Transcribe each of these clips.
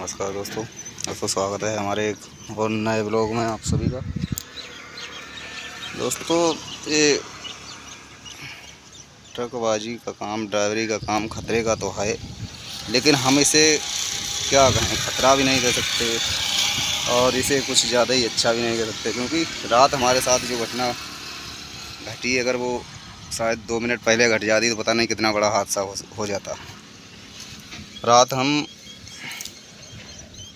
नमस्कार दोस्तों स्वागत है हमारे एक और नए ब्लॉग में आप सभी का। दोस्तों ये ट्रकबाजी का काम, ड्राइवरी का काम खतरे का तो है, लेकिन हम इसे क्या कहें, खतरा भी नहीं कह सकते और इसे कुछ ज़्यादा ही अच्छा भी नहीं कह सकते, क्योंकि रात हमारे साथ जो घटना घटी, अगर वो शायद 2 मिनट पहले घट जाती तो पता नहीं कितना बड़ा हादसा हो जाता। रात हम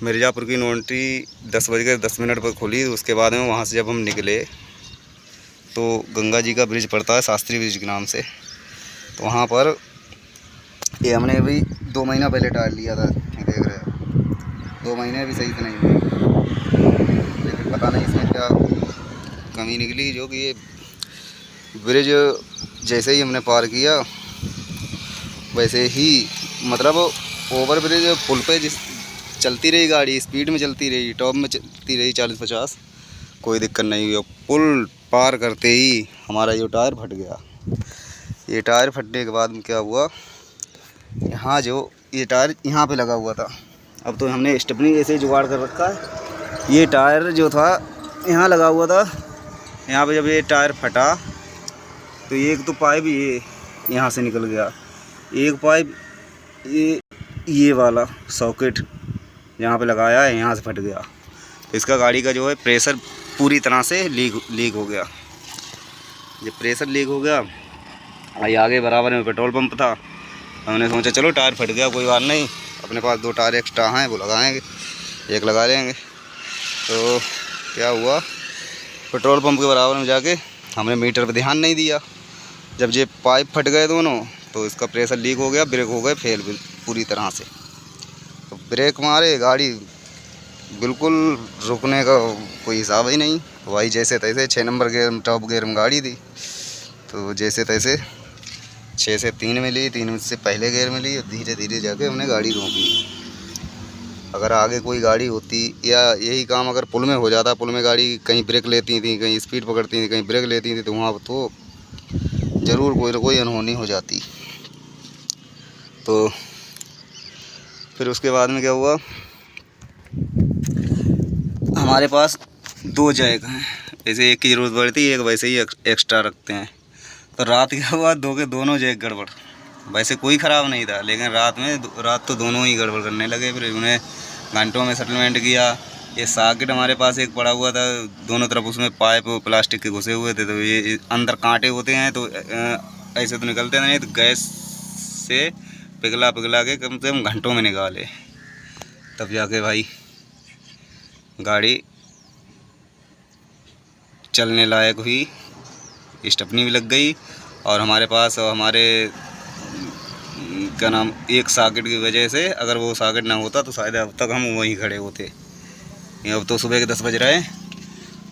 मिर्ज़ापुर की नोन्ट्री 10:10 पर खुली। उसके बाद में वहाँ से जब हम निकले तो गंगा जी का ब्रिज पड़ता है शास्त्री ब्रिज के नाम से, तो वहाँ पर ये हमने अभी 2 महीना पहले टायर लिया था, देख रहे हैं 2 महीने भी सही से नहीं हुए, लेकिन पता नहीं इसमें क्या कमी निकली, जो कि ये ब्रिज जैसे ही हमने पार किया वैसे ही मतलब ओवर ब्रिज पुल पे चलती रही गाड़ी, स्पीड में चलती रही, टॉप में चलती रही 40-50, कोई दिक्कत नहीं हुई। पुल पार करते ही हमारा ये टायर फट गया। ये टायर फटने के बाद में क्या हुआ, यहाँ जो ये टायर यहाँ पे लगा हुआ था, अब तो हमने स्टेपनी ऐसे जुगाड़ कर रखा है। ये टायर जो था यहाँ लगा हुआ था, यहाँ पे जब ये टायर फटा तो एक तो पाइप ये यहाँ से निकल गया, एक पाइप ये वाला सॉकेट यहाँ पे लगाया है यहाँ से फट गया। तो इसका गाड़ी का जो है प्रेशर पूरी तरह से लीक हो गया। जब प्रेशर लीक हो गया, आगे बराबर में पेट्रोल पंप था, हमने सोचा चलो टायर फट गया कोई बात नहीं, अपने पास 2 टायर एक्स्ट्रा हैं वो लगाएंगे, एक लगा लेंगे। तो क्या हुआ, पेट्रोल पंप के बराबर में जाके हमने मीटर पर ध्यान नहीं दिया, जब ये पाइप फट गए दोनों तो इसका प्रेशर लीक हो गया, ब्रेक हो गए फेल पूरी तरह से। तो ब्रेक मारे, गाड़ी बिल्कुल रुकने का कोई हिसाब ही नहीं भाई, जैसे तैसे 6 नंबर गेयर टॉप गेयर में गाड़ी थी, तो जैसे तैसे 6 से 3 मिली, 3 से पहले गेयर मिली, धीरे धीरे जाके हमने गाड़ी रोकी। अगर आगे कोई गाड़ी होती या यही काम अगर पुल में हो जाता, पुल में गाड़ी कहीं ब्रेक लेती थी, कहीं स्पीड पकड़ती थी, कहीं ब्रेक लेती थी, तो वहाँ तो ज़रूर कोई ना कोई अनहोनी हो जाती। तो फिर उसके बाद में क्या हुआ, हमारे पास 2 जैक हैं, वैसे एक की ज़रूरत पड़ती है, एक वैसे ही एक्स्ट्रा रखते हैं। तो रात क्या हुआ, दोनों जैक गड़बड़, वैसे कोई ख़राब नहीं था, लेकिन रात तो दोनों ही गड़बड़ करने लगे। फिर उन्हें घंटों में सेटलमेंट किया। ये सॉकेट हमारे पास एक पड़ा हुआ था, दोनों तरफ उसमें पाइप प्लास्टिक के घुसे हुए थे, तो ये अंदर कांटे होते हैं तो ऐसे तो निकलते नहीं, तो गैस से पिघला के कम से कम घंटों में निकाले, तब जाके भाई गाड़ी चलने लायक हुई, स्टेपनी भी लग गई। और हमारे पास हमारे क्या नाम, एक सॉकेट की वजह से, अगर वो सॉकेट ना होता तो शायद अब तक हम वहीं खड़े होते। अब तो सुबह के 10 बज रहे हैं,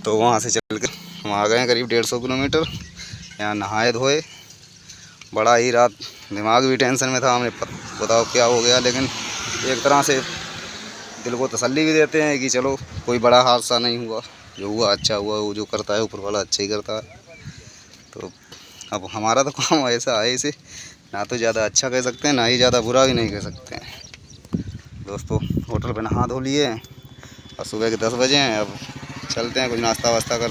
तो वहाँ से चल कर हम आ गए करीब 150 किलोमीटर। यहाँ नहाए धोए, बड़ा ही रात दिमाग भी टेंशन में था, हमें बताओ क्या हो गया, लेकिन एक तरह से दिल को तसल्ली भी देते हैं कि चलो कोई बड़ा हादसा नहीं हुआ, जो हुआ अच्छा हुआ, वो जो करता है ऊपर वाला अच्छा ही करता है। तो अब हमारा तो काम ऐसा है, इसे ना तो ज़्यादा अच्छा कह सकते हैं, ना ही ज़्यादा बुरा भी नहीं कह सकते हैं। दोस्तों होटल पे नहा धो लिए और सुबह के 10 बजे हैं, अब चलते हैं कुछ नाश्ता वास्ता कर